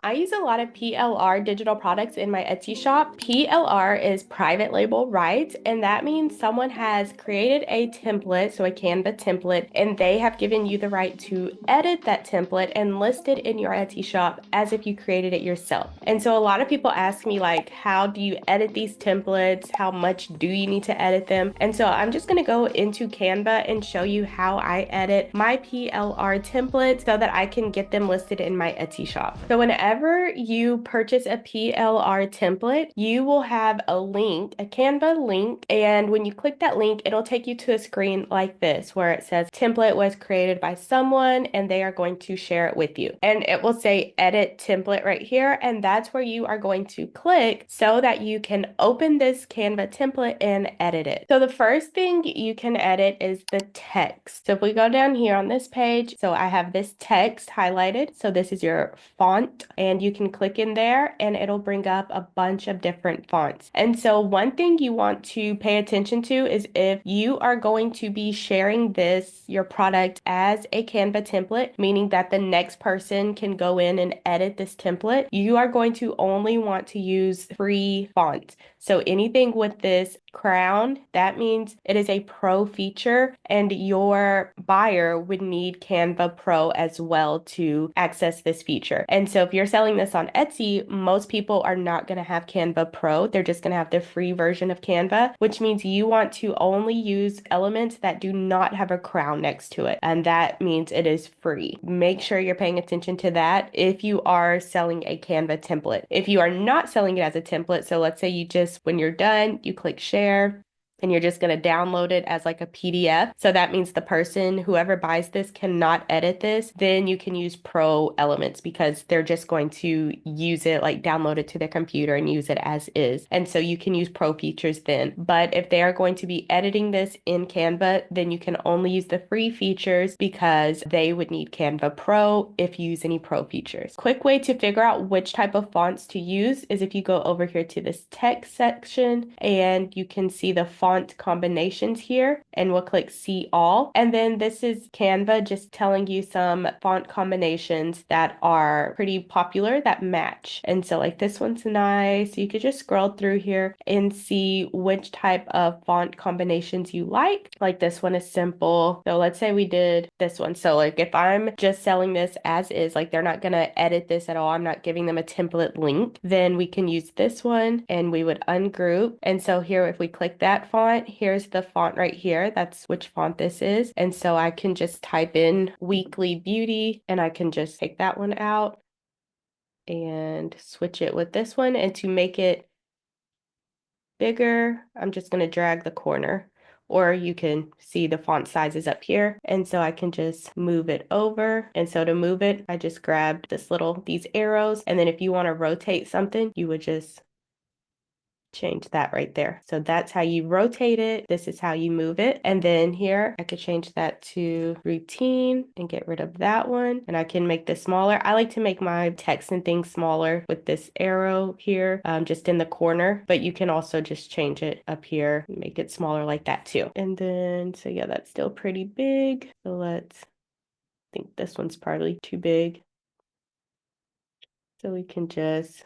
I use a lot of PLR digital products in my Etsy shop. PLR is private label rights, and that means someone has created a template, so a Canva template, and they have given you the right to edit that template and list it in your Etsy shop as if you created it yourself. And so a lot of people ask me, like, how do you edit these templates? How much do you need to edit them? And so I'm just gonna go into Canva and show you how I edit my PLR templates so that I can get them listed in my Etsy shop. So whenever you purchase a PLR template, you will have a link, a Canva link, and when you click that link, it'll take you to a screen like this where it says template was created by someone and they are going to share it with you. And it will say edit template right here, and that's where you are going to click so that you can open this Canva template and edit it. So the first thing you can edit is the text. So if we go down here on this page, so I have this text highlighted. So this is your font, and you can click in there and it'll bring up a bunch of different fonts. And so one thing you want to pay attention to is if you are going to be sharing this, your product, as a Canva template, meaning that the next person can go in and edit this template, you are going to only want to use free fonts. So anything with this crown, that means it is a pro feature, and your buyer would need Canva Pro as well to access this feature. And so if you're selling this on Etsy, most people are not going to have Canva Pro. They're just going to have the free version of Canva, which means you want to only use elements that do not have a crown next to it. And that means it is free. Make sure you're paying attention to that if you are selling a Canva template. If you are not selling it as a template, so let's say you just, when you're done, you click share, and you're just going to download it as like a PDF. So that means the person, whoever buys this, cannot edit this. Then you can use Pro elements because they're just going to use it, like download it to their computer and use it as is. And so you can use Pro features then. But if they are going to be editing this in Canva, then you can only use the free features because they would need Canva Pro if you use any Pro features. Quick way to figure out which type of fonts to use is if you go over here to this text section and you can see the font combinations here, and we'll click see all. And then this is Canva just telling you some font combinations that are pretty popular that match. And so like this one's nice. You could just scroll through here and see which type of font combinations you like. Like this one is simple. So let's say we did this one. So like if I'm just selling this as is, like they're not gonna edit this at all, I'm not giving them a template link, then we can use this one and we would ungroup. And so here, if we click that font, here's the font right here. That's which font this is. And so I can just type in Weekly Beauty and I can just take that one out and switch it with this one. And to make it bigger, I'm just going to drag the corner. Or you can see the font sizes up here. And so I can just move it over. And so to move it, I just grabbed these arrows. And then if you want to rotate something, you would just change that right there. So that's how you rotate it. This is how you move it. And then here I could change that to routine and get rid of that one. And I can make this smaller. I like to make my text and things smaller with this arrow here, just in the corner, but you can also just change it up here and make it smaller like that too. And then, so yeah, that's still pretty big. So let's, I think this one's probably too big. So we can just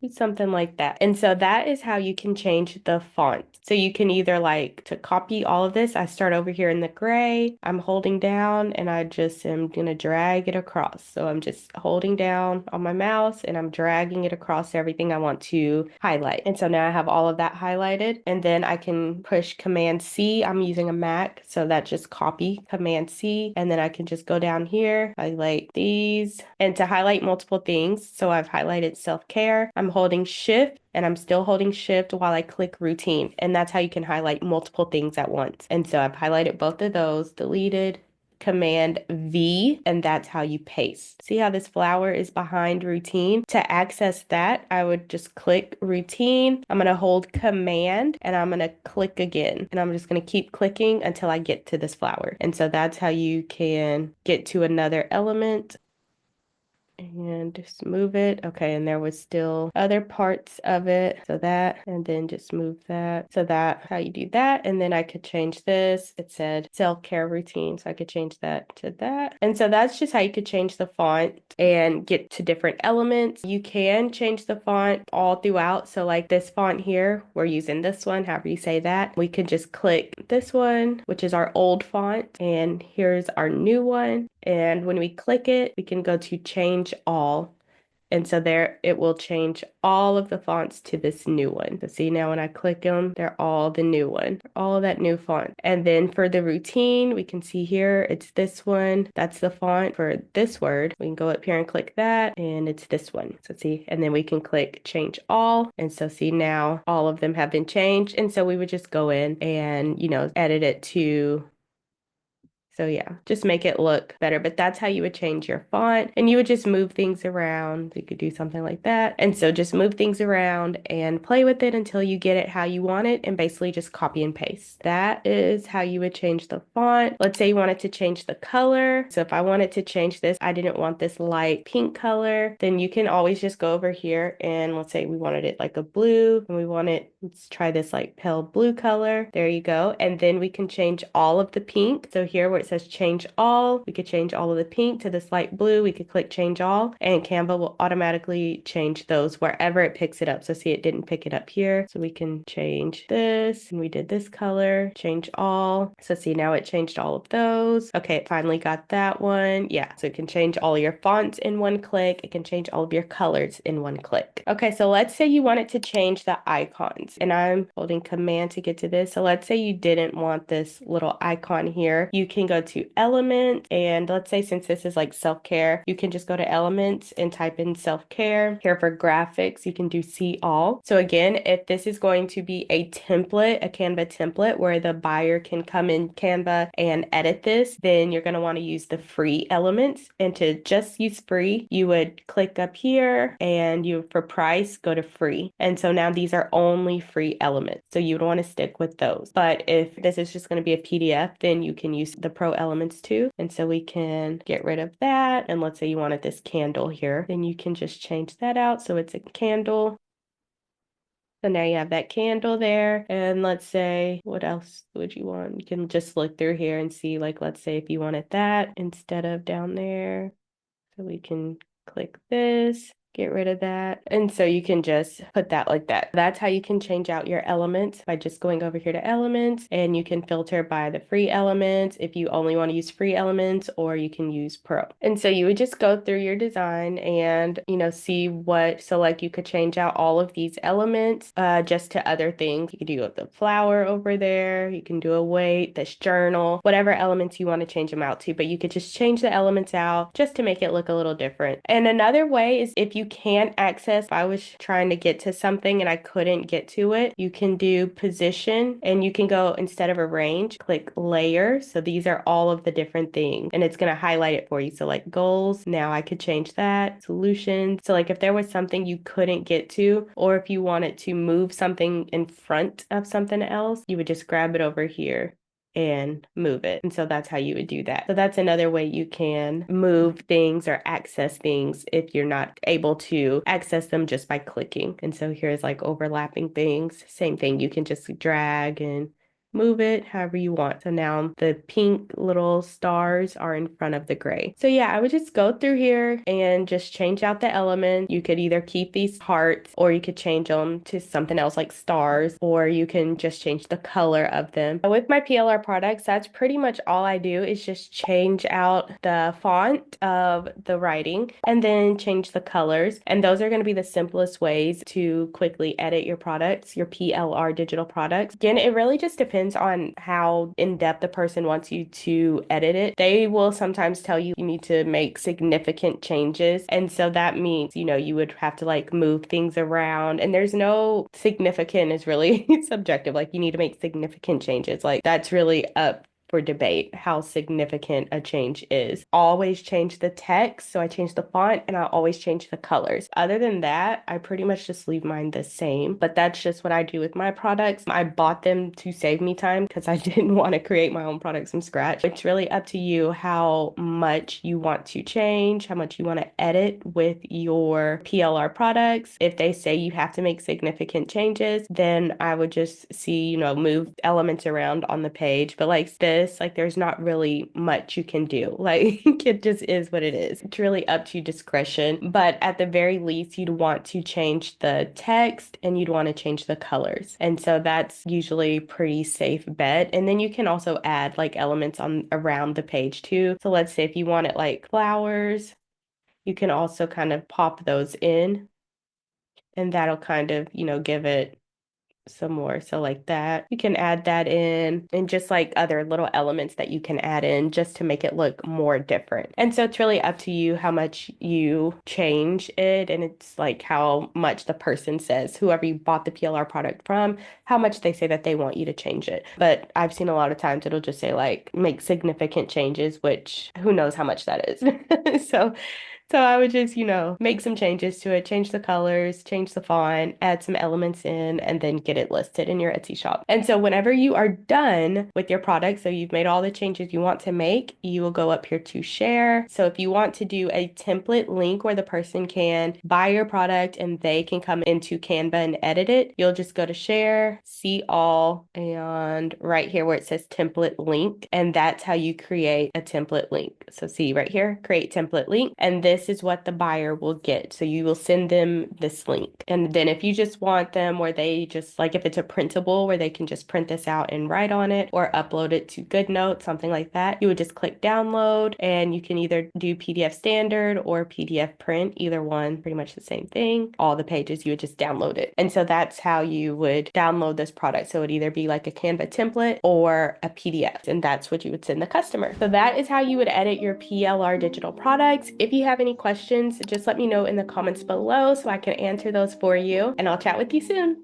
do something like that. And so that is how you can change the font. So you can either, like, to copy all of this, I start over here in the gray, I'm holding down and I just am gonna drag it across. So I'm just holding down on my mouse and I'm dragging it across everything I want to highlight. And so now I have all of that highlighted, and then I can push Command C. I'm using a Mac, so that just copy Command C, and then I can just go down here, highlight these, and to highlight multiple things. So I've highlighted self-care. I'm holding shift and I'm still holding shift while I click routine. And that's how you can highlight multiple things at once. And so I've highlighted both of those, deleted, Command V, and that's how you paste. See how this flower is behind routine? To access that, I would just click routine. I'm going to hold Command and I'm going to click again. And I'm just going to keep clicking until I get to this flower. And so that's how you can get to another element. and just move it. Okay, and there was still other parts of it. So that, and then just move that. So that's how you do that. And then I could change this. It said self-care routine. So I could change that to that. And so that's just how you could change the font and get to different elements. You can change the font all throughout. So like this font here, we're using this one, however you say that. We could just click this one, which is our old font. And here's our new one. And when we click it, we can go to change all. And so there it will change all of the fonts to this new one. So see now when I click them, they're all the new one, all that new font. And then for the routine, we can see here, it's this one. That's the font for this word. We can go up here and click that and it's this one. So see, and then we can click change all. And so see now all of them have been changed. And so we would just go in and, edit it to so yeah, just make it look better. But that's how you would change your font. And you would just move things around. You could do something like that. And so just move things around and play with it until you get it how you want it and basically just copy and paste. That is how you would change the font. Let's say you wanted to change the color. So if I wanted to change this, I didn't want this light pink color, then you can always just go over here and let's say we wanted it like a blue and we want it, let's try this like pale blue color. There you go. And then we can change all of the pink. So here where it says change all, we could change all of the pink to this light blue. We could click change all and Canva will automatically change those wherever it picks it up. So see, it didn't pick it up here. So we can change this and we did this color, change all. So see, now it changed all of those. Okay, it finally got that one. Yeah, so it can change all your fonts in one click. It can change all of your colors in one click. Okay, so let's say you wanted to change the icons and I'm holding command to get to this. So let's say you didn't want this little icon here. You can go to element and let's say since this is like self-care, you can just go to elements and type in self-care. Here for graphics, you can do see all. So again, if this is going to be a template, a Canva template where the buyer can come in Canva and edit this, then you're going to want to use the free elements. And to just use free, you would click up here and you for price, go to free. And so now these are only free elements. So you would want to stick with those. But if this is just going to be a PDF, then you can use the pro elements too. And so we can get rid of that. And let's say you wanted this candle here, then you can just change that out. So it's a candle. So now you have that candle there. And let's say, what else would you want? You can just look through here and see, like, let's say if you wanted that instead of down there. So we can click this, get rid of that. And so you can just put that like that. That's how you can change out your elements by just going over here to elements and you can filter by the free elements if you only want to use free elements or you can use pro. And so you would just go through your design and, see what, so like you could change out all of these elements just to other things. You could do the flower over there. You can do a weight, this journal, whatever elements you want to change them out to, but you could just change the elements out just to make it look a little different. And another way is if you can't access, if I was trying to get to something and I couldn't get to it, you can do position and you can go instead of arrange, click layer. So these are all of the different things and it's going to highlight it for you. So like goals, now I could change that, solutions. So like if there was something you couldn't get to, or if you wanted to move something in front of something else, you would just grab it over here and move it. And so that's how you would do that. So that's another way you can move things or access things if you're not able to access them just by clicking. And so here's like overlapping things. Same thing. You can just drag and move it however you want. So now the pink little stars are in front of the gray. So yeah, I would just go through here and just change out the element. You could either keep these hearts or you could change them to something else like stars, or you can just change the color of them. With my PLR products, that's pretty much all I do is just change out the font of the writing and then change the colors. And those are going to be the simplest ways to quickly edit your products, your PLR digital products. Again, it really just depends on how in-depth the person wants you to edit it. They will sometimes tell you need to make significant changes. And so that means, you would have to like move things around and there's no significant is really subjective. Like you need to make significant changes. Like that's really up for debate how significant a change is. Always change the text. So I change the font and I always change the colors. Other than that, I pretty much just leave mine the same, but that's just what I do with my products. I bought them to save me time because I didn't want to create my own products from scratch. It's really up to you how much you want to change, how much you want to edit with your PLR products. If they say you have to make significant changes, then I would just see, move elements around on the page. But like this, like there's not really much you can do. Like it just is what it is. It's really up to discretion. But at the very least, you'd want to change the text and you'd want to change the colors. And so that's usually pretty safe bet. And then you can also add like elements on around the page too. So let's say if you want it like flowers, you can also kind of pop those in and that'll kind of, give it some more. So like that, you can add that in and just like other little elements that you can add in just to make it look more different. And so it's really up to you how much you change it. And it's like how much the person says, whoever you bought the PLR product from, how much they say that they want you to change it. But I've seen a lot of times it'll just say like make significant changes, which who knows how much that is. So I would just, make some changes to it, change the colors, change the font, add some elements in, and then get it listed in your Etsy shop. And so whenever you are done with your product, so you've made all the changes you want to make, you will go up here to share. So if you want to do a template link where the person can buy your product and they can come into Canva and edit it, you'll just go to share, see all, and right here where it says template link, and that's how you create a template link. So see right here, create template link, and this is what the buyer will get. So you will send them this link. And then if you just want them where they just like, if it's a printable where they can just print this out and write on it or upload it to GoodNotes, something like that, you would just click download and you can either do PDF standard or PDF print, either one, pretty much the same thing. All the pages, you would just download it. And so that's how you would download this product. So it'd either be like a Canva template or a PDF, and that's what you would send the customer. So that is how you would edit your PLR digital products. If you have any questions, just let me know in the comments below so I can answer those for you, and I'll chat with you soon.